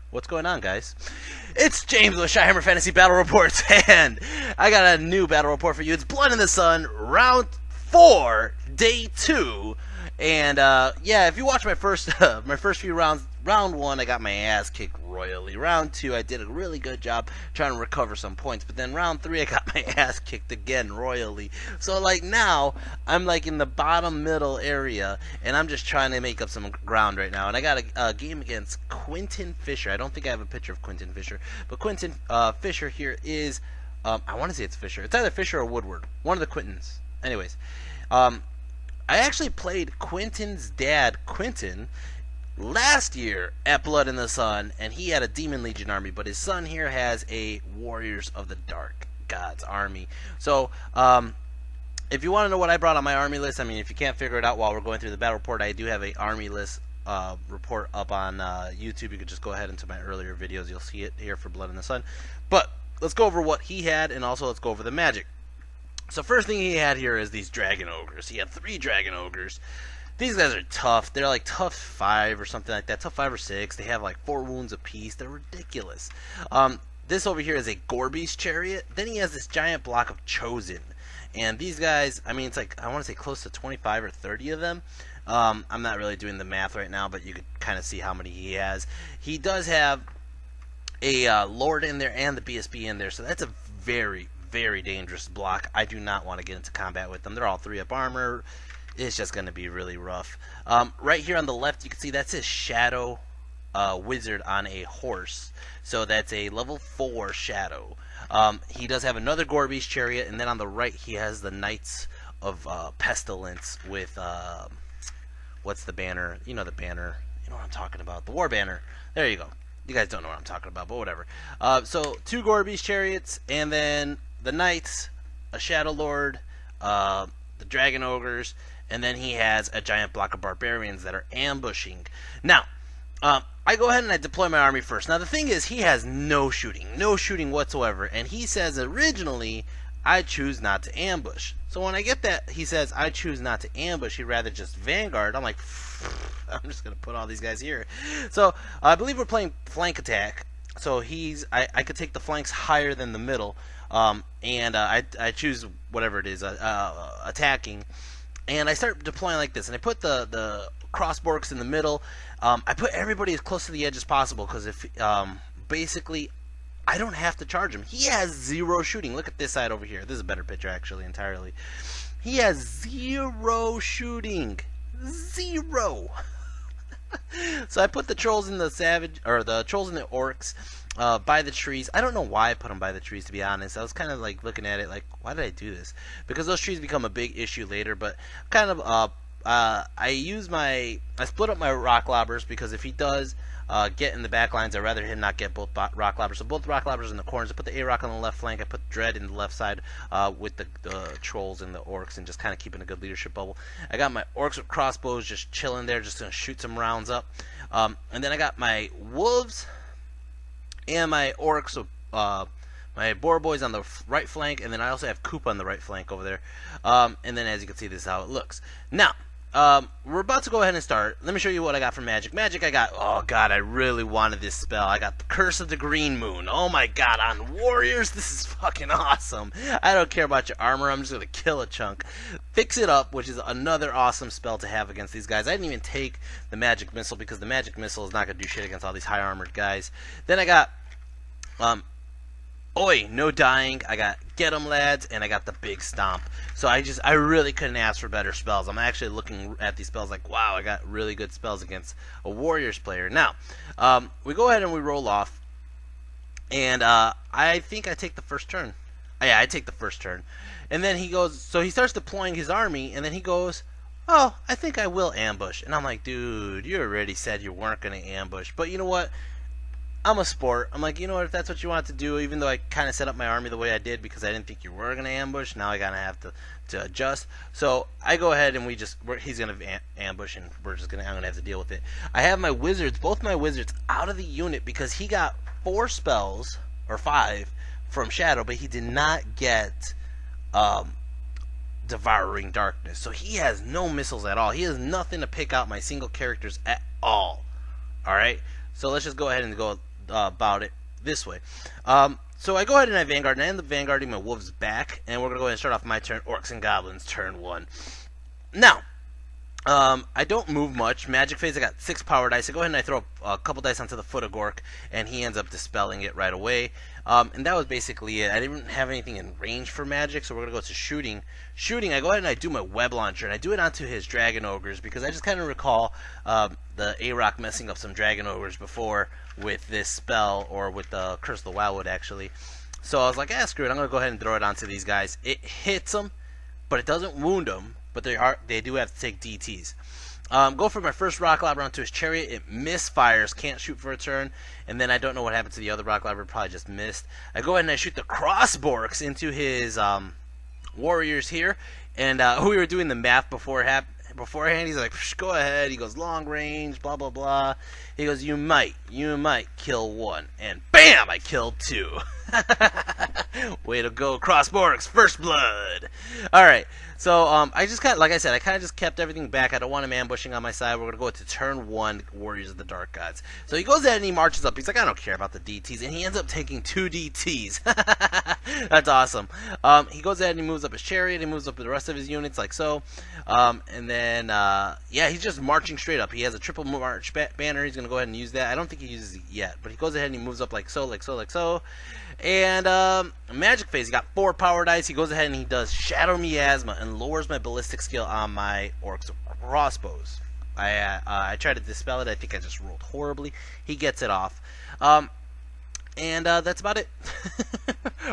What's going on, guys? It's James with Shyhammer Fantasy Battle Reports, and I got a new battle report for you. It's Blood in the Sun, Round 4, Day 2. And, yeah, if you watch my first few rounds, Round 1, I got my ass kicked royally. Round 2, I did a really good job trying to recover some points. But then Round 3, I got my ass kicked again royally. So, like, now, I'm, like, in the bottom middle area, and I'm just trying to make up some ground right now. And I got a game against Quentin Fischer. I don't think I have a picture of Quentin Fischer. But Quentin Fischer here is, I want to say it's Fischer. It's either Fischer or Woodward. One of the Quentins. Anyways, I actually played Quentin's dad, Quentin, last year at Blood in the Sun, and he had a Demon Legion army, but his son here has a Warriors of the Dark Gods army. So, if you want to know what I brought on my army list, I mean, if you can't figure it out while we're going through the battle report, I do have a army list report up on YouTube. You can just go ahead into my earlier videos. You'll see it here for Blood in the Sun. But let's go over what he had, and also let's go over the magic. So first thing he had here is these Dragon Ogres. He had 3 Dragon Ogres. These guys are tough. They're like tough 5 or something like that. Tough 5 or 6. They have like 4 wounds apiece. They're ridiculous. This over here is a Gobbos chariot. Then he has this giant block of Chosen. And these guys, I mean, it's like, I want to say close to 25 or 30 of them. I'm not really doing the math right now, but you could kind of see how many he has. He does have a Lord in there and the BSB in there. So that's a very, very dangerous block. I do not want to get into combat with them. They're all 3 up armor. It's just going to be really rough. Right here on the left, you can see that's his Shadow Wizard on a horse. So that's a level 4 Shadow. He does have another Gobbos chariot, and then on the right, he has the Knights of Pestilence with, what's the banner? You know the banner. You know what I'm talking about. The War Banner. There you go. You guys don't know what I'm talking about, but whatever. So 2 Gobbos chariots, and then the Knights, a Shadow Lord, the Dragon Ogres, and then he has a giant block of Barbarians that are ambushing. Now, I go ahead and I deploy my army first. Now, the thing is, he has no shooting whatsoever, and he says originally, I choose not to ambush. So when I get that, he says, I choose not to ambush, he'd rather just Vanguard, I'm like, I'm just going to put all these guys here. So, I believe we're playing flank attack. So I could take the flanks higher than the middle, and I choose whatever it is, attacking, and I start deploying like this, and I put the crossborks in the middle. I put everybody as close to the edge as possible, because if basically I don't have to charge him. He has 0 shooting. Look at this side over here. This is a better picture actually entirely. He has 0 shooting. 0. So I put the trolls in the trolls in the orcs by the trees. I don't know why I put them by the trees, to be honest. I was kind of like looking at it like, why did I do this? Because those trees become a big issue later. But kind of I split up my rock lobbers, because if he does get in the back lines, I'd rather him not get both rock lobbers. So both rock lobbers in the corners. I put the A-Rock on the left flank. I put Dread in the left side with the trolls and the orcs, and just kind of keeping a good leadership bubble. I got my orcs with crossbows just chilling there, just going to shoot some rounds up. And then I got my wolves and my orcs with my boar boys on the right flank, and then I also have Koopa on the right flank over there. And then as you can see, this is how it looks. Now, we're about to go ahead and start. Let me show you what I got from Magic. Magic, I got, oh god, I really wanted this spell. I got the Curse of the Green Moon. Oh my god, on Warriors, this is fucking awesome. I don't care about your armor, I'm just going to kill a chunk. Fix It Up, which is another awesome spell to have against these guys. I didn't even take the Magic Missile, because the Magic Missile is not going to do shit against all these high armored guys. Then I got, Oi, no dying. I got Get 'em Lads, and I got the Big Stomp. So I really couldn't ask for better spells. I'm actually looking at these spells like, wow, I got really good spells against a Warriors player. Now, we go ahead and we roll off, and I think I take the first turn. Yeah, I take the first turn. And then he goes, so he starts deploying his army, and then he goes, oh, I think I will ambush. And I'm like, dude, you already said you weren't going to ambush. But you know what? I'm a sport. I'm like, you know what, if that's what you want to do, even though I kind of set up my army the way I did because I didn't think you were going to ambush, now I kind of have to adjust. So I go ahead and he's going to ambush, and I'm going to have to deal with it. I have my wizards, both my wizards, out of the unit because he got 4 spells, or 5, from Shadow, but he did not get Devouring Darkness. So he has no missiles at all. He has nothing to pick out my single characters at all. Alright, so let's just go ahead and go about it this way. So I go ahead and I Vanguard, and I end up Vanguarding my wolves back, and we're going to go ahead and start off my turn, Orcs and Goblins, turn 1. Now, I don't move much. Magic phase, I got 6 power dice. I go ahead and I throw a couple dice onto the foot of Gork, and he ends up dispelling it right away. And that was basically it. I didn't have anything in range for magic, so we're going to go to shooting. Shooting, I go ahead and I do my web launcher, and I do it onto his dragon ogres, because I just kind of recall the A-Rock messing up some dragon ogres before with this spell, or with the Curse of the Wildwood, actually. So I was like, screw it, I'm going to go ahead and throw it onto these guys. It hits them, but it doesn't wound them. But they do have to take DTs. Go for my first rock lobber onto his chariot. It misfires, can't shoot for a turn, and then I don't know what happened to the other rock lobber. Probably just missed. I go ahead and I shoot the crossborks into his warriors here, and we were doing the math beforehand. He's like, go ahead. He goes long range, blah blah blah. He goes, you might kill 1, and bam, I killed 2. Way to go, crossborks, first blood. All right. So, I just kind of, like I said, I kind of just kept everything back. I don't want him ambushing on my side. We're going to go to turn 1, Warriors of the Dark Gods. So he goes ahead and he marches up. He's like, I don't care about the DTs. And he ends up taking 2 DTs. That's awesome. He goes ahead and he moves up his chariot. He moves up the rest of his units like so. And then, yeah, he's just marching straight up. He has a triple march banner. He's going to go ahead and use that. I don't think he uses it yet. But he goes ahead and he moves up like so, like so, like so. And magic phase, he got 4 power dice. He goes ahead and he does Shadow Miasma and lowers my ballistic skill on my Orcs crossbows. I tried to dispel it. I think I just rolled horribly. He gets it off. And that's about it.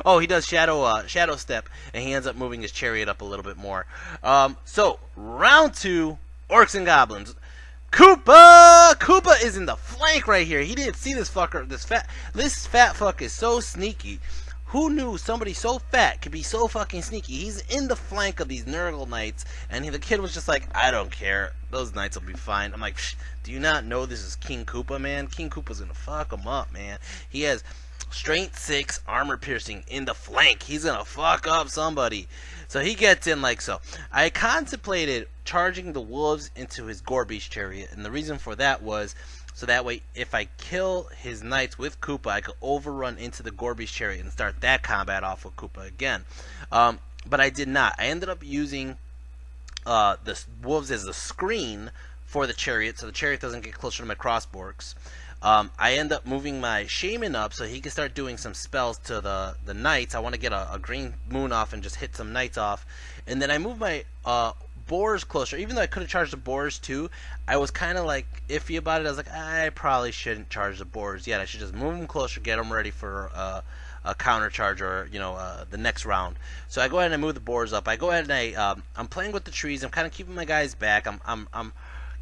Oh, he does Shadow Step, and he ends up moving his chariot up a little bit more. So, round 2, Orcs and Goblins. Koopa is in the flank right here. He didn't see this fucker. This fat fuck is so sneaky. Who knew somebody so fat could be so fucking sneaky? He's in the flank of these Nurgle Knights, and the kid was just like, I don't care. Those Knights will be fine. I'm like, do you not know this is King Koopa, man? King Koopa's gonna fuck him up, man. He has strength 6 armor piercing in the flank. He's gonna fuck up somebody. So he gets in like so. I contemplated charging the wolves into his Gobbos chariot, and the reason for that was so that way if I kill his knights with Koopa, I could overrun into the Gobbos chariot and start that combat off with Koopa again. But I did not. I ended up using the wolves as a screen for the chariot, so the chariot doesn't get closer to my crossborks. I end up moving my shaman up so he can start doing some spells to the knights. I want to get a green moon off and just hit some knights off. And then I move my boars closer. Even though I could have charged the boars too, I was kind of like iffy about it. I was like, I probably shouldn't charge the boars yet. I should just move them closer, get them ready for a counter charge, or the next round. So I go ahead and I move the boars up. I go ahead and I'm playing with the trees. I'm kind of keeping my guys back. I'm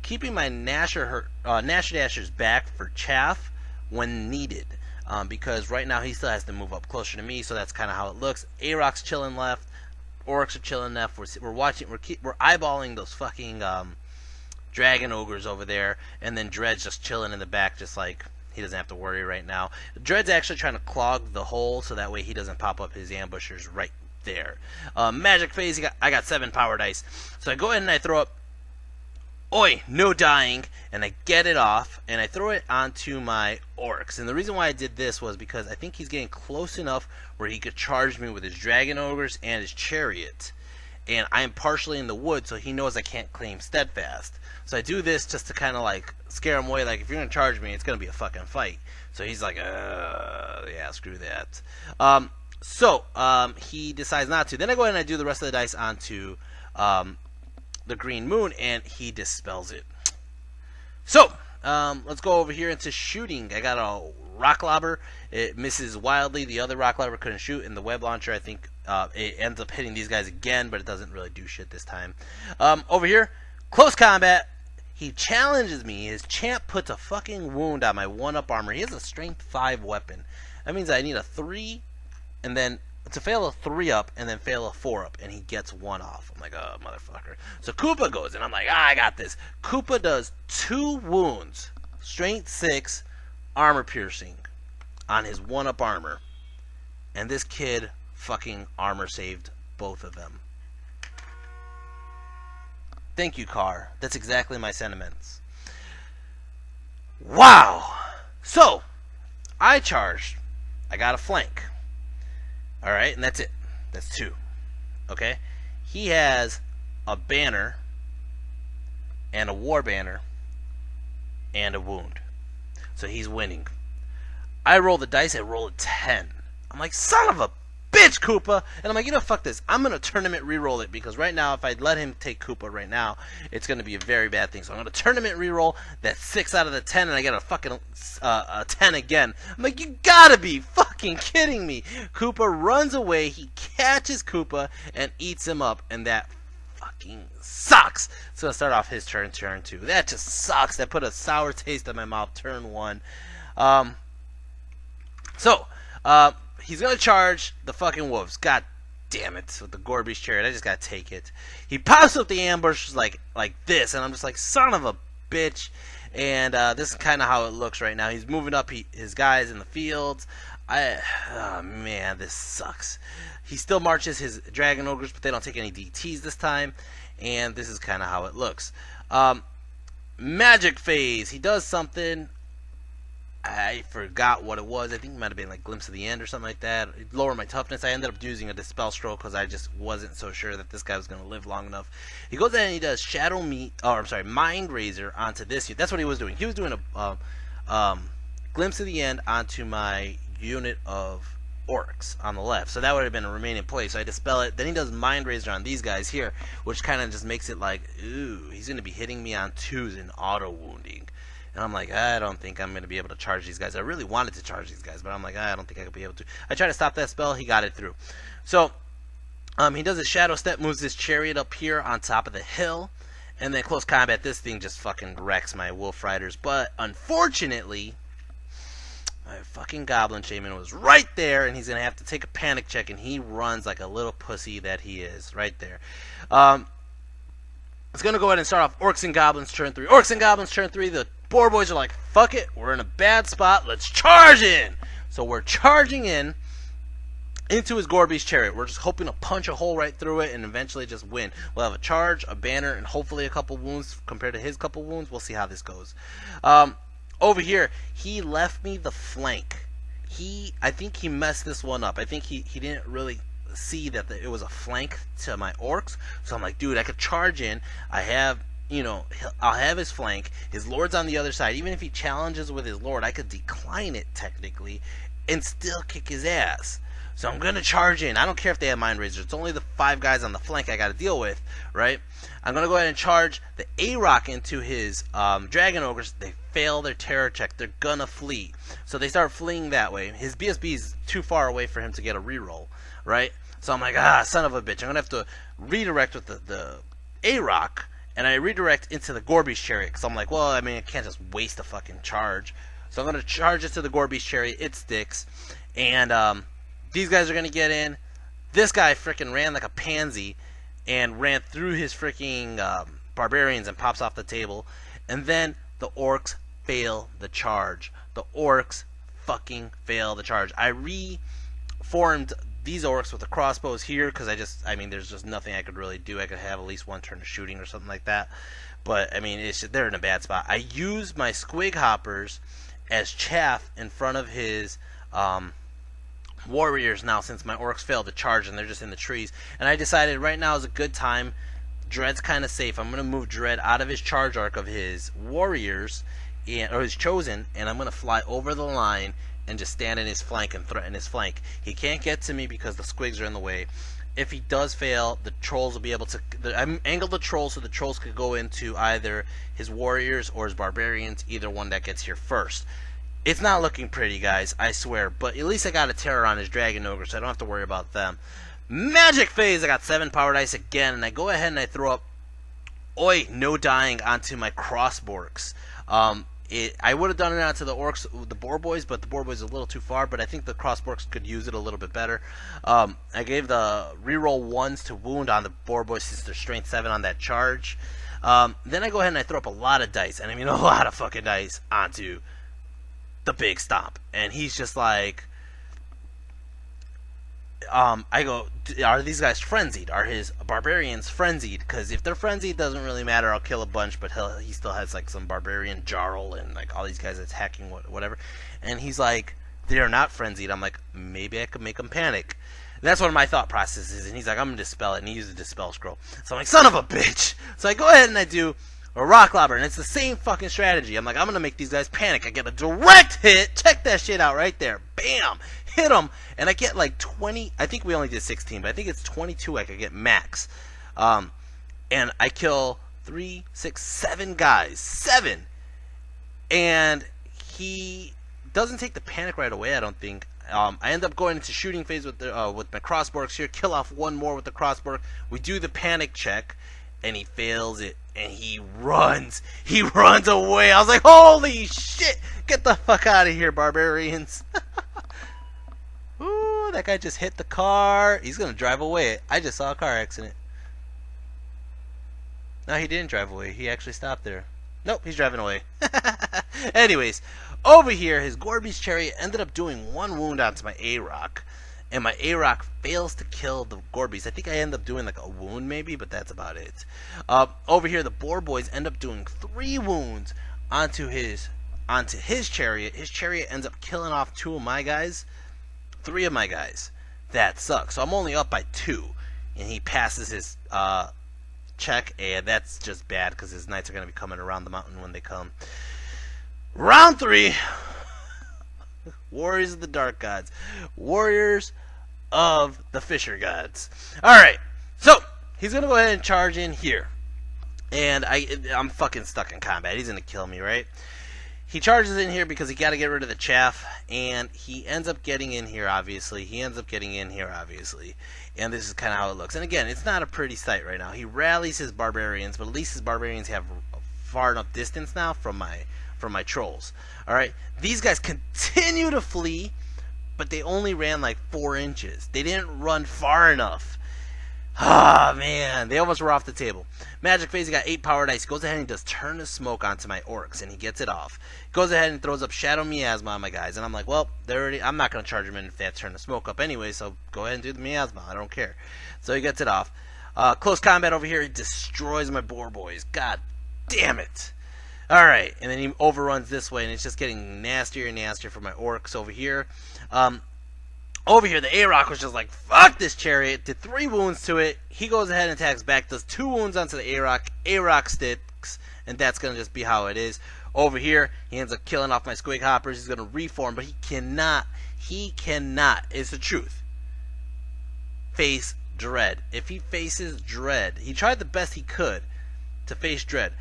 keeping my Nasher Dashers back for chaff when needed, because right now he still has to move up closer to me, so that's kind of how it looks. A-Rock's chilling left, Orcs are chilling left. We're eyeballing those fucking dragon ogres over there, and then Dread's just chilling in the back, just like he doesn't have to worry right now. Dread's actually trying to clog the hole so that way he doesn't pop up his ambushers right there. Magic phase, I got 7 power dice, so I go ahead and I throw up Oi, no dying, and I get it off, and I throw it onto my Orcs. And the reason why I did this was because I think he's getting close enough where he could charge me with his dragon ogres and his chariot. And I am partially in the wood, so he knows I can't claim steadfast. So I do this just to kind of like scare him away, like if you're going to charge me, it's going to be a fucking fight. So he's like, yeah, screw that. So he decides not to. Then I go ahead and I do the rest of the dice onto the green moon, and he dispels it. So let's go over here into shooting. I got a rock lobber. It misses wildly. The other rock lobber couldn't shoot, and the web launcher, I think it ends up hitting these guys again, but it doesn't really do shit this time. Over here, close combat. He challenges me. His champ puts a fucking wound on my 1-up armor. He has a strength 5 weapon. That means I need a 3, and then to fail a 3-up and then fail a 4-up, and he gets 1 off. I'm like, oh, motherfucker. So Koopa goes, and I'm like, I got this. Koopa does 2 wounds, strength 6, armor piercing, on his 1-up armor. And this kid fucking armor saved both of them. Thank you, Carr. That's exactly my sentiments. Wow. So, I charged. I got a flank. Alright, and that's it. That's 2. Okay? He has a banner, and a war banner, and a wound. So he's winning. I roll the dice, I roll a 10. I'm like, son of a bitch, Koopa! And I'm like, you know, fuck this. I'm going to tournament reroll it, because right now, if I let him take Koopa right now, it's going to be a very bad thing. So I'm going to tournament reroll that 6 out of the 10, and I get a fucking a 10 again. I'm like, you gotta be fucking kidding me. Koopa runs away, he catches Koopa, and eats him up, and that fucking sucks. So I'll start off his turn 2. That just sucks. That put a sour taste in my mouth, turn 1. He's gonna charge the fucking wolves. God damn it, with the Gobbos chariot. I just gotta take it. He pops up the ambush like this, and I'm just like, son of a bitch. And this is kind of how it looks right now. He's moving up his guys in the fields. Oh man, this sucks. He still marches his dragon ogres, but they don't take any DTs this time. And this is kind of how it looks. Magic phase. He does something. I forgot what it was. I think it might have been like Glimpse of the End or something like that. It lowered my toughness. I ended up using a Dispel Scroll because I just wasn't so sure that this guy was going to live long enough. He goes in and he does Mind Razor onto this. That's what he was doing. He was doing a Glimpse of the End onto my unit of Orcs on the left. So that would have been a remaining play. So I dispel it. Then he does Mind Razor on these guys here, which kind of just makes it like, ooh, he's going to be hitting me on 2s and auto wounding. And I'm like, I don't think I'm going to be able to charge these guys. I really wanted to charge these guys, but I'm like, I don't think I could be able to. I tried to stop that spell. He got it through. So, he does a Shadow Step, moves his chariot up here on top of the hill. And then close combat, this thing just fucking wrecks my Wolf Riders. But, unfortunately, my fucking Goblin Shaman was right there, and he's going to have to take a panic check, and he runs like a little pussy that he is, right there. It's going to go ahead and start off Orcs and Goblins turn 3. Orcs and Goblins turn 3, the Boar Boys are like, fuck it, we're in a bad spot, let's charge in! So we're charging in into his Gobbos chariot. We're just hoping to punch a hole right through it and eventually just win. We'll have a charge, a banner, and hopefully a couple wounds compared to his couple wounds. We'll see how this goes. Over here, he left me the flank. I think he messed this one up. I think he didn't really see that it was a flank to my Orcs. So I'm like, dude, I could charge in. I have... I'll have his flank. His lord's on the other side. Even if he challenges with his lord, I could decline it technically and still kick his ass. So I'm going to charge in. I don't care if they have Mind Razor. It's only the 5 guys on the flank I got to deal with, right? I'm going to go ahead and charge the A-Rock into his Dragon Ogres. They fail their terror check. They're going to flee. So they start fleeing that way. His BSB is too far away for him to get a reroll, right? So I'm like, son of a bitch. I'm going to have to redirect with the A-Rock. And I redirect into the Gobbos chariot because I'm like, well, I mean, I can't just waste a fucking charge. So I'm going to charge it to the Gobbos chariot. It sticks. And these guys are going to get in. This guy freaking ran like a pansy and ran through his freaking barbarians and pops off the table. And then the Orcs fail the charge. The Orcs fucking fail the charge. I reformed these Orcs with the crossbows here because there's just nothing I could really do. I could have at least one turn of shooting or something like that. But, I mean, they're in a bad spot. I use my Squig Hoppers as chaff in front of his warriors now since my Orcs failed to charge and they're just in the trees. And I decided right now is a good time. Dread's kind of safe. I'm going to move Dread out of his charge arc of his warriors, or his chosen, and I'm going to fly over the line and just stand in his flank and threaten his flank. He can't get to me because the squigs are in the way. If he does fail, the trolls will be able to... I angled the trolls so the trolls could go into either his warriors or his barbarians, either one that gets here first. It's not looking pretty, guys, I swear, but at least I got a terror on his dragon ogre, so I don't have to worry about them. Magic phase! I got 7 power dice again, and I go ahead and I throw up no dying onto my crossborks. I would have done it onto the Orcs, the Boar Boys, but the Boar Boys is a little too far, but I think the Crossborks could use it a little bit better. I gave the reroll 1s to wound on the Boar Boys since they're strength 7 on that charge. Then I go ahead and I throw up a lot of dice, and I mean a lot of fucking dice, onto the big stomp. And he's just like, I go, are these guys frenzied? Are his barbarians frenzied? Because if they're frenzied, it doesn't really matter. I'll kill a bunch, but he still has like some barbarian Jarl and like all these guys attacking whatever. And he's like, they're not frenzied. I'm like, maybe I could make them panic. And that's what my thought process is. And he's like, I'm gonna dispel it, and he uses a dispel scroll. So I'm like, son of a bitch. So I go ahead and I do a rock lobber, and it's the same fucking strategy. I'm like, I'm gonna make these guys panic. I get a direct hit. Check that shit out right there. Bam. Hit them, and I get like 20. I think we only did 16, but I think it's 22 I could get max. And I kill 3, 6, 7 guys. 7. And he doesn't take the panic right away, I don't think. I end up going into shooting phase with my crossbows here. Kill off one more with the crossbow. We do the panic check, and he fails it. And he runs. He runs away. I was like, holy shit! Get the fuck out of here, barbarians. Ooh, that guy just hit the car. He's gonna drive away. I just saw a car accident. No, he didn't drive away. He actually stopped there. Nope, he's driving away. Anyways, over here, his Gobbos chariot ended up doing 1 wound onto my A-Rock. And my A-Rock fails to kill the Gobbos. I think I end up doing like a wound maybe, but that's about it. Over here, the Boar Boys end up doing 3 wounds onto his chariot. His chariot ends up killing off 2 of my guys. 3 of my guys. That sucks. So I'm only up by 2. And he passes his check. And that's just bad because his knights are going to be coming around the mountain when they come. Round 3. Warriors of the Dark Gods. Warriors of the Fischer Gods. Alright. So, he's going to go ahead and charge in here. And I'm fucking stuck in combat. He's going to kill me, right? He charges in here because he got to get rid of the chaff, and he ends up getting in here, obviously. And this is kind of how it looks. And again, it's not a pretty sight right now. He rallies his barbarians, but at least his barbarians have far enough distance now from my trolls. Alright, these guys continue to flee, but they only ran like 4 inches. They didn't run far enough. Ah, man, they almost were off the table. Magic phase, he got 8 power dice. He goes ahead and he does turn of smoke onto my orcs, and he gets it off. Goes ahead and throws up shadow miasma on my guys, and I'm like, well, I'm not going to charge them in if they have to turn the smoke up anyway, so go ahead and do the miasma. I don't care. So he gets it off. Close combat over here, he destroys my Boar Boys. God damn it. Alright, and then he overruns this way, and it's just getting nastier and nastier for my orcs over here. Over here, the A-Rock was just like, fuck this chariot, did 3 wounds to it. He goes ahead and attacks back, does 2 wounds onto the A-Rock. A-Rock sticks, and that's going to just be how it is. Over here, he ends up killing off my Squig Hoppers. He's going to reform, but he cannot, it's the truth, face Dread. If he faces Dread, he tried the best he could to face Dread,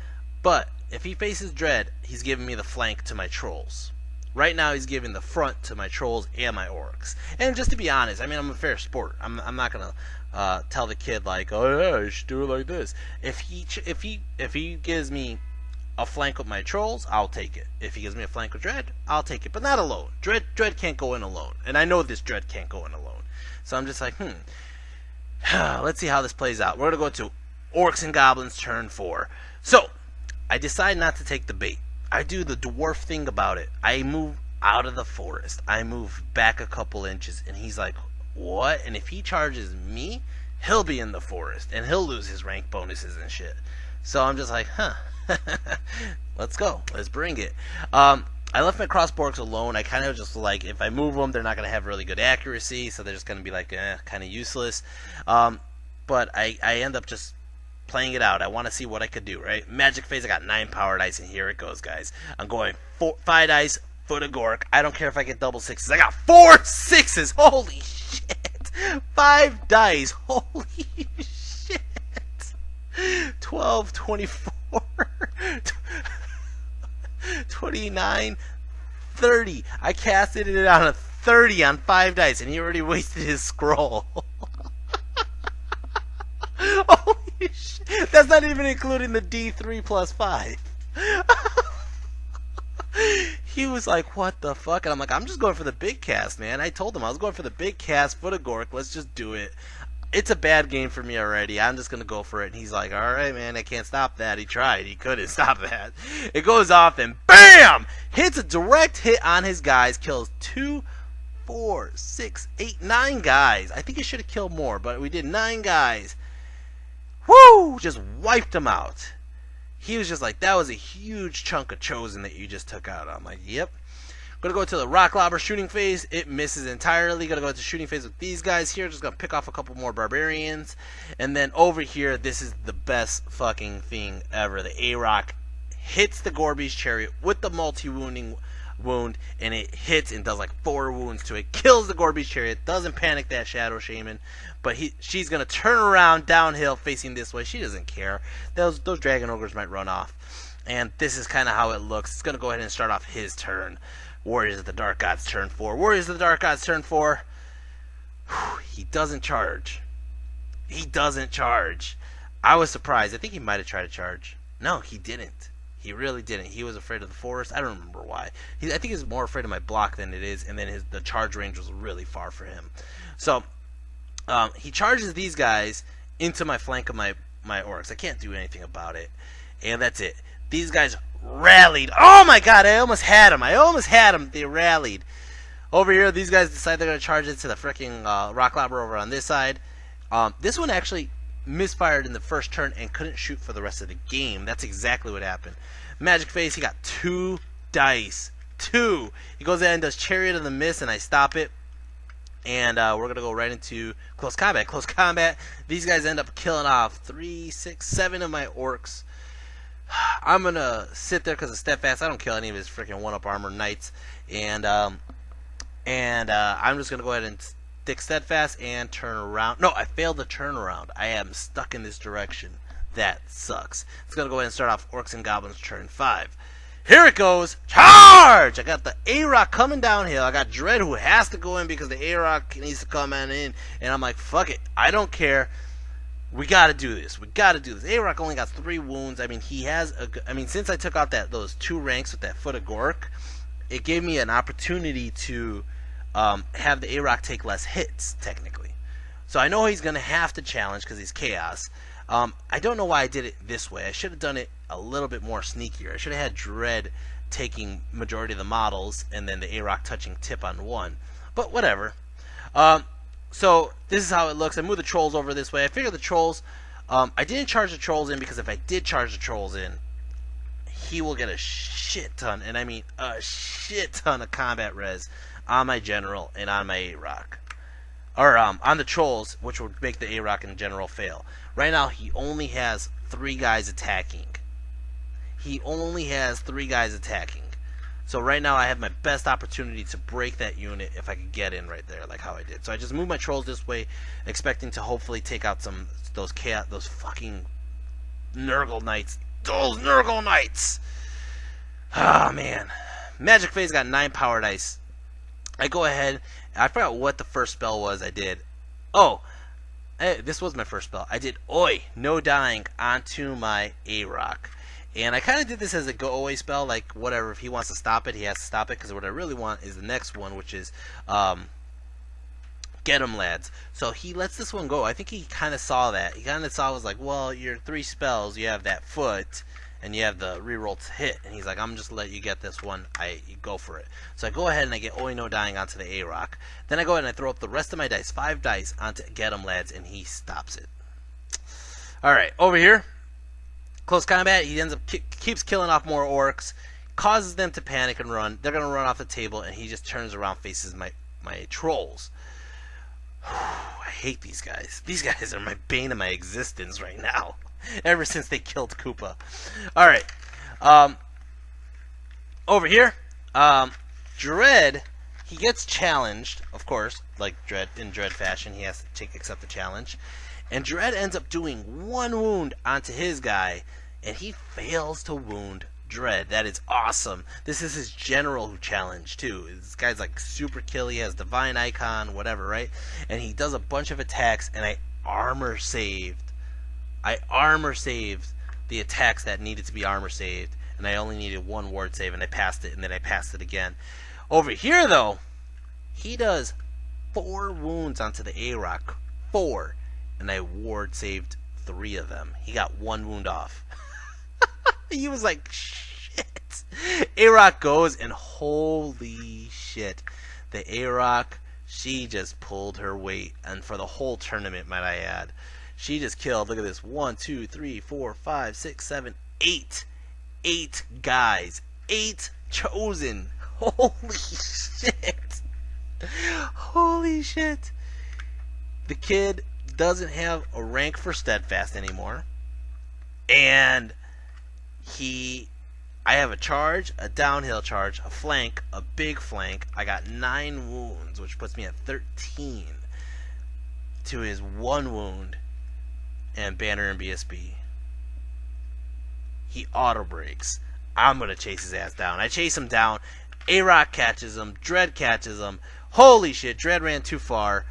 but if he faces Dread, he's giving me the flank to my trolls. Right now, he's giving the front to my trolls and my orcs. And just to be honest, I mean, I'm a fair sport. I'm not gonna tell the kid like, oh yeah, you should do it like this. If he gives me a flank with my trolls, I'll take it. If he gives me a flank with Dread, I'll take it. But not alone. Dread can't go in alone, and I know this Dread can't go in alone. So I'm just like, let's see how this plays out. We're gonna go to Orcs and Goblins turn 4. So I decide not to take the bait. I do the dwarf thing about it. I move out of the forest. I move back a couple inches, and he's like, what? And if he charges me, he'll be in the forest, and he'll lose his rank bonuses and shit. So I'm just like, let's go. Let's bring it. I left my crossbows alone. I kind of just like, if I move them, they're not going to have really good accuracy, so they're just going to be like, kind of useless. But I end up just playing it out. I want to see what I could do, right? Magic phase, I got 9 power dice, and here it goes, guys. I'm going 5 dice, foot of Gork. I don't care if I get double 6s. I got 4 6s. Holy shit. 5 dice. Holy shit. 12, 24, 29, 30. I casted it on a 30 on 5 dice, and he already wasted his scroll. Holy shit. That's not even including the D3 plus 5. He was like, what the fuck? And I'm like, I'm just going for the big cast, man. I told him I was going for the big cast, foot of Gork. Let's just do it. It's a bad game for me already. I'm just going to go for it. And he's like, alright, man, I can't stop that. He tried. He couldn't stop that. It goes off and BAM! Hits a direct hit on his guys. Kills 2, 4, 6, 8, 9 guys. I think he should have killed more, but we did 9 guys. Woo! Just wiped them out. He was just like, that was a huge chunk of chosen that you just took out. I'm like, yep. Gonna go to the rock lobber shooting phase. It misses entirely. Gonna go into shooting phase with these guys here. Just gonna pick off a couple more barbarians. And then over here, this is the best fucking thing ever. The A-Rock hits the Gobbos chariot with the multi-wounding wound, and it hits and does like 4 wounds to it. Kills the Gobbos chariot. Doesn't panic that Shadow Shaman, but she's gonna turn around downhill facing this way. She doesn't care. Those Dragon Ogres might run off, and this is kind of how it looks. It's gonna go ahead and start off his turn. Warriors of the Dark Gods turn 4. Warriors of the Dark Gods turn 4. He doesn't charge. He doesn't charge. I was surprised. I think he might have tried to charge. No, he didn't. He really didn't. He was afraid of the forest. I don't remember why. I think he was more afraid of my block than it is, and then the charge range was really far for him. So he charges these guys into my flank of my orcs. I can't do anything about it, and that's it. These guys rallied. Oh my god, I almost had him. They rallied. Over here, these guys decide they're going to charge into the freaking rock lobber over on this side. This one actually misfired in the first turn and couldn't shoot for the rest of the game. That's exactly what happened. Magic Face, he got 2 dice. 2. He goes in and does Chariot of the Mist, and I stop it. And we're going to go right into close combat. Close combat, these guys end up killing off 3, 6, 7 of my orcs. I'm going to sit there because of Steadfast. I don't kill any of his freaking 1-up armor knights. And I'm just going to go ahead and stick Steadfast and turn around. No, I failed the turnaround. I am stuck in this direction. That sucks. It's going to go ahead and start off Orcs and Goblins turn 5. Here it goes. Charge! I got the A-Rock coming downhill. I got Dread who has to go in because the A-Rock needs to come in. And I'm like, fuck it. I don't care. We got to do this. We got to do this. A-Rock only got 3 wounds. I mean, he has since I took out those 2 ranks with that Foot of Gork, it gave me an opportunity to have the A-Rock take less hits, technically. So I know he's going to have to challenge because he's Chaos. I don't know why I did it this way. I should have done it a little bit more sneakier. I should have had Dread taking majority of the models and then the A-Rock touching tip on 1. But whatever. So this is how it looks. I moved the trolls over this way. I figured the trolls, I didn't charge the trolls in because if I did charge the trolls in, he will get a shit ton, and I mean a shit ton of combat res on my general and on my A-Rock. Or on the trolls, which would make the A-Rock in general fail. Right now he only has 3 guys attacking. He only has 3 guys attacking. So right now I have my best opportunity to break that unit if I could get in right there, like how I did. So I just moved my trolls this way, expecting to hopefully take out those fucking Nurgle Knights. Those Nurgle Knights! Ah, man. Magic Phase got 9 power dice. I go ahead. I forgot what the first spell was I did. Oh, this was my first spell. I did Oi, no dying, onto my A-Rock. And I kind of did this as a go away spell, like whatever. If he wants to stop it, he has to stop it. Because what I really want is the next one, which is Get 'em Lads. So he lets this one go. I think he kind of saw that. He kind of was like, well, your 3 spells, you have that foot, and you have the reroll to hit. And he's like, I'm just let you get this one. You go for it. So I go ahead and I get Oi, no dying onto the A-Rock. Then I go ahead and I throw up the rest of my dice, 5 dice, onto Get 'em Lads, and he stops it. All right, over here. Close combat, he ends up keeps killing off more orcs, causes them to panic and run. They're going to run off the table, and he just turns around, faces my trolls. I hate these guys. These guys are my bane of my existence right now, ever since they killed Koopa. Alright, over here, Dread, he gets challenged, of course, like in Dread fashion, he has to accept the challenge. And Dread ends up doing 1 wound onto his guy, and he fails to wound Dread. That is awesome. This is his general who challenged, too. This guy's like super kill. He has Divine Icon, whatever, right? And he does a bunch of attacks, and I armor saved. I armor saved the attacks that needed to be armor saved, and I only needed 1 ward save, and I passed it, and then I passed it again. Over here, though, he does 4 wounds onto the A-Rock. 4. And I ward saved 3 of them. He got 1 wound off. He was like, shit. A-Rock goes, and holy shit. The A-Rock, she just pulled her weight, and for the whole tournament, might I add. She just killed, look at this, 1, 2, 3, 4, 5, 6, 7, 8. 8 guys. 8 chosen. Holy shit. Holy shit. The kid doesn't have a rank for steadfast anymore. And I have a charge, a downhill charge, a flank, a big flank. I got 9 wounds, which puts me at 13 to his 1 wound and banner and BSB. He auto breaks. I'm gonna chase his ass down. I chase him down. A-Rock catches him. Dread catches him. Holy shit, Dread ran too far.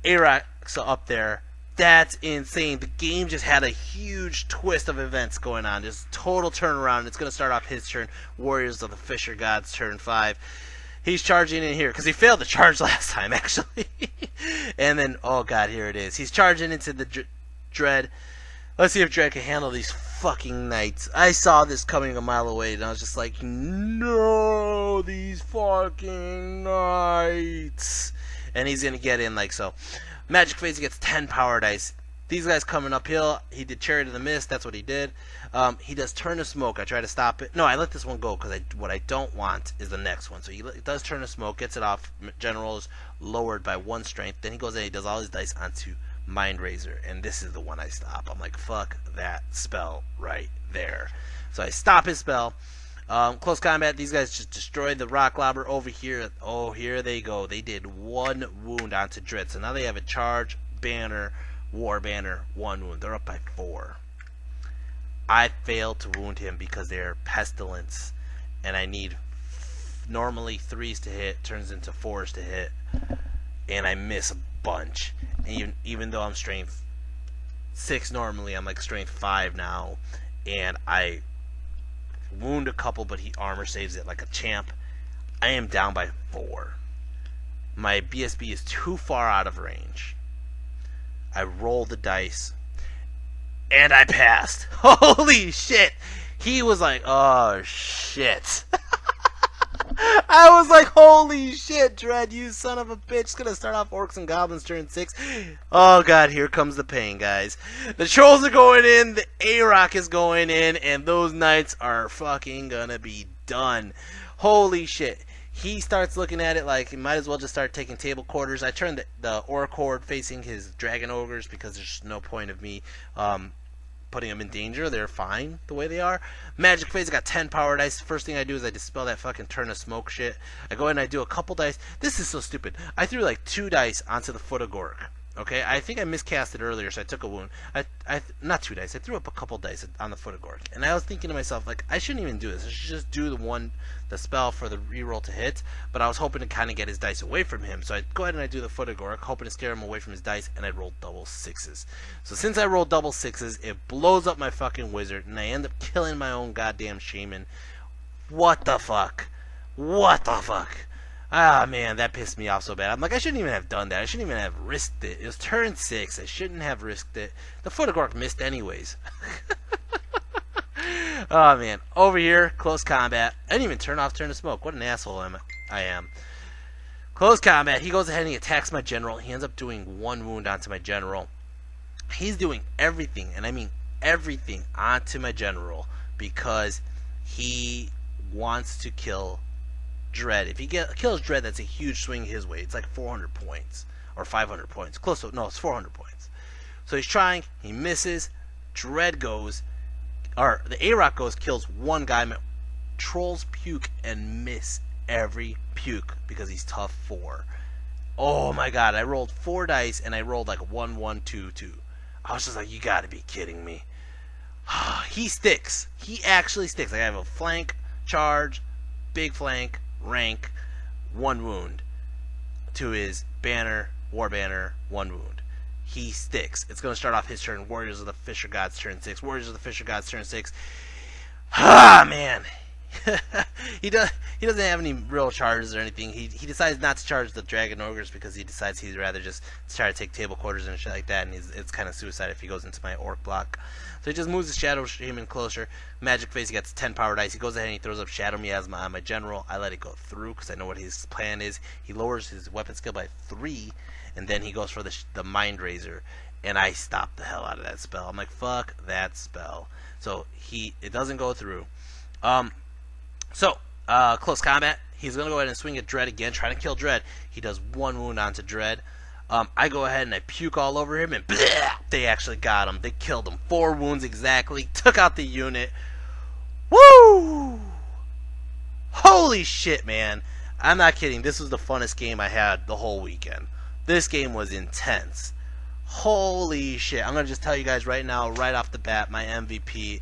A-Rock's up there. That's insane. The game just had a huge twist of events going on. Just total turnaround. It's going to start off his turn. Warriors of the Fischer Gods, turn 5. He's charging in here because he failed to charge last time, actually. And then, oh god, here it is. He's charging into the Dread. Let's see if Dread can handle these fucking knights. I saw this coming a mile away, and I was just like, no, these fucking knights. And he's going to get in like so. Magic Phase, he gets 10 power dice. These guys coming uphill. He did Chariot of the Mist. That's what he did. He does Turn of Smoke. I try to stop it. No, I let this one go because what I don't want is the next one. So he does Turn of Smoke, gets it off. General is lowered by 1 strength. Then he goes in and he does all his dice onto Mind Razor. And this is the one I stop. I'm like, fuck that spell right there. So I stop his spell. Close combat, these guys just destroyed the rock lobber over here. Oh, here they go. They did 1 wound onto Dread. So now they have a charge, banner, war banner, 1 wound. They're up by 4. I failed to wound him because they're pestilence. And I need normally 3s to hit, turns into 4s to hit. And I miss a bunch. And even though I'm strength 6 normally, I'm like strength 5 now. And I wound a couple, but he armor saves it like a champ. I am down by 4. My BSB is too far out of range. I roll the dice, and I passed. Holy shit! He was like, oh shit. I was like, holy shit, Dread, you son of a bitch. It's gonna start off Orcs and Goblins turn 6. Oh god, here comes the pain, guys. The Trolls are going in, the A-Rock is going in, and those Knights are fucking gonna be done. Holy shit. He starts looking at it like he might as well just start taking table quarters. I turned the Orc Horde facing his Dragon Ogres because there's no point of me putting them in danger. They're fine the way they are. Magic Phase, I got 10 power dice. First thing I do is I dispel that fucking Turn of Smoke shit. I go ahead and I do a couple dice. This is so stupid. I threw like 2 dice onto the Foot of Gork. Okay, I think I miscasted earlier, so I took a wound. Not 2 dice. I threw up a couple dice on the Foot of Gork, and I was thinking to myself, like, I shouldn't even do this. I should just do the spell for the reroll to hit. But I was hoping to kind of get his dice away from him, so I go ahead and I do the Foot of Gork, hoping to scare him away from his dice, and I rolled double 6s. So since I rolled double 6s, it blows up my fucking wizard, and I end up killing my own goddamn shaman. What the fuck? What the fuck? Ah, man, that pissed me off so bad. I'm like, I shouldn't even have done that. I shouldn't even have risked it. It was turn 6. I shouldn't have risked it. The Foot of Gork missed anyways. Oh, man. Over here, close combat. I didn't even turn off Turn of Smoke. What an asshole I am. Close combat. He goes ahead and he attacks my general. He ends up doing 1 wound onto my general. He's doing everything, and I mean everything, onto my general because he wants to kill Dread. If he kills Dread, that's a huge swing his way. It's like 400 points or 500 points. Close to, no, it's 400 points. So he's trying. He misses. Dread goes, or the A-Rock goes, kills 1 guy. My Trolls puke and miss every puke because he's tough 4. Oh my god, I rolled 4 dice and I rolled like 1, 1, 2, 2. I was just like, you gotta be kidding me. He sticks. He actually sticks. Like, I have a flank, charge, big flank, rank, 1 wound to his banner, war banner, 1 wound. He sticks. It's going to start off his turn. Warriors of the Fischer Gods turn 6. Warriors of the Fischer Gods turn 6. Ah, man. he does. He doesn't have any real charges or anything. He decides not to charge the Dragon Ogres because he decides he'd rather just try to take table quarters and shit like that. And it's kind of suicide if he goes into my Orc block. So he just moves his Shadow Shaman closer. Magic Face. He gets 10 power dice. He goes ahead and he throws up Shadow Miasma on my general. I let it go through because I know what his plan is. He lowers his weapon skill by 3, and then he goes for the Mind Razor. And I stop the hell out of that spell. I'm like, fuck that spell. So it doesn't go through. Close combat. He's gonna go ahead and swing at Dread again, trying to kill Dread. He does 1 wound onto Dread. I go ahead and I puke all over him, and bleh, they actually got him. They killed him. 4 wounds exactly. Took out the unit. Woo! Holy shit, man! I'm not kidding. This was the funnest game I had the whole weekend. This game was intense. Holy shit. I'm going to just tell you guys right now, right off the bat, my MVP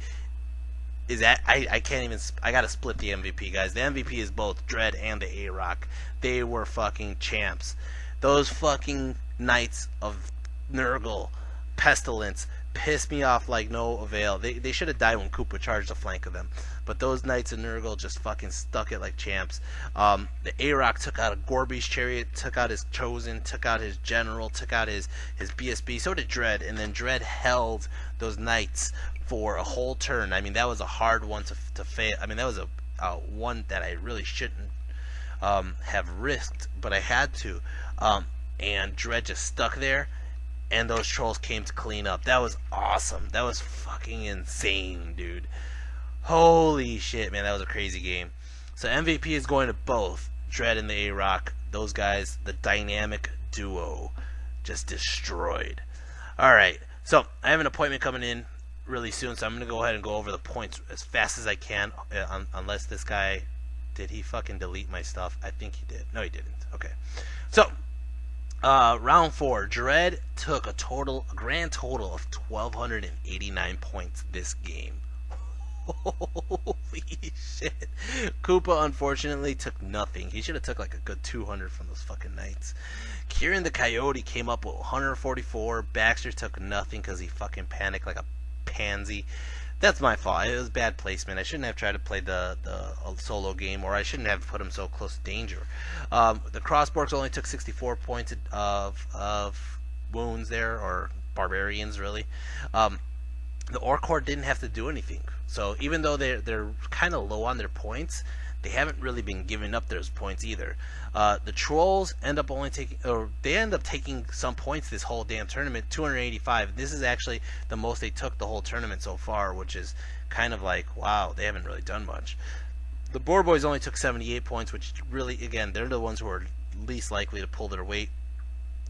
is at, I can't even, I got to split the MVP, guys. The MVP is both Dread and the A-Rock. They were fucking champs. Those fucking Knights of Nurgle, Pestilence, pissed me off like no avail. They should have died when Koopa charged the flank of them. But those Knights of Nurgle just fucking stuck it like champs. The A-Rock took out a Gorbis Chariot, took out his Chosen, took out his General, took out his BSB. So did Dread. And then Dread held those Knights for a whole turn. I mean, that was a hard one to fail. I mean, that was a one that I really shouldn't have risked, but I had to. And Dread just stuck there. And those trolls came to clean up. That was awesome. That was fucking insane, dude. Holy shit, man. That was a crazy game. So MVP is going to both Dread and the A-Rock. Those guys, the dynamic duo, just destroyed. Alright, so I have an appointment coming in really soon, so I'm going to go ahead and go over the points as fast as I can. Unless this guy, did he fucking delete my stuff? I think he did. No, he didn't. Okay. So, round 4, Dread took a grand total of 1,289 points this game. Holy shit. Koopa unfortunately took nothing. He should have took like a good 200 from those fucking Knights. Kieran the Coyote came up with 144. Baxter took nothing because he fucking panicked like a pansy. That's my fault. It was bad placement. I shouldn't have tried to play the solo game, or I shouldn't have put him so close to danger. The Crossborgs only took 64 points of wounds there, or barbarians really. The Orc Horde didn't have to do anything. So even though they're kind of low on their points, they haven't really been giving up those points either. The Trolls end up taking some points this whole damn tournament, 285. This is actually the most they took the whole tournament so far, which is kind of like, wow, they haven't really done much. The Boar Boys only took 78 points, which really, again, they're the ones who are least likely to pull their weight.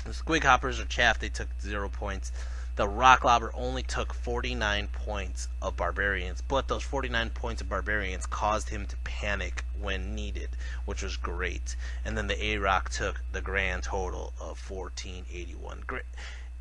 The Squig Hoppers or Chaff, they took 0 points. The Rock Lobber only took 49 points of Barbarians, but those 49 points of Barbarians caused him to panic when needed, which was great. And then the A-Rock took the grand total of 1,481.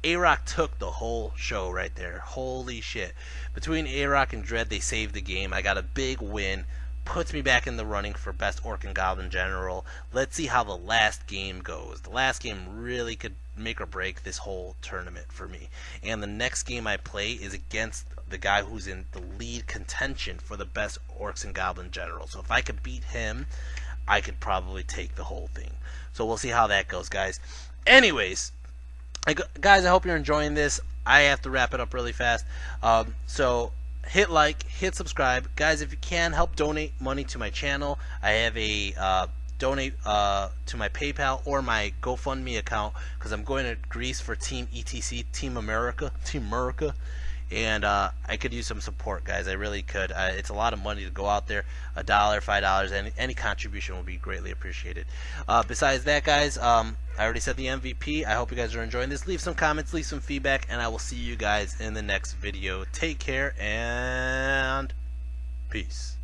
A-Rock took the whole show right there. Holy shit. Between A-Rock and Dread, they saved the game. I got a big win. Puts me back in the running for best Orc and Goblin General. Let's see how the last game goes. The last game really could make or break this whole tournament for me. And the next game I play is against the guy who's in the lead contention for the best Orcs and Goblin General. So if I could beat him, I could probably take the whole thing. So we'll see how that goes, guys. Anyways, guys, I hope you're enjoying this. I have to wrap it up really fast. So hit like, hit subscribe. Guys, if you can, help donate money to my channel. I have a donate to my PayPal or my GoFundMe account, because I'm going to Greece for Team ETC, Team America, and I could use some support, guys. I really could. It's a lot of money to go out there. $1, $5, any contribution will be greatly appreciated. Besides that, guys, I already said the MVP. I hope you guys are enjoying this. Leave some comments, leave some feedback, and I will see you guys in the next video. Take care and peace.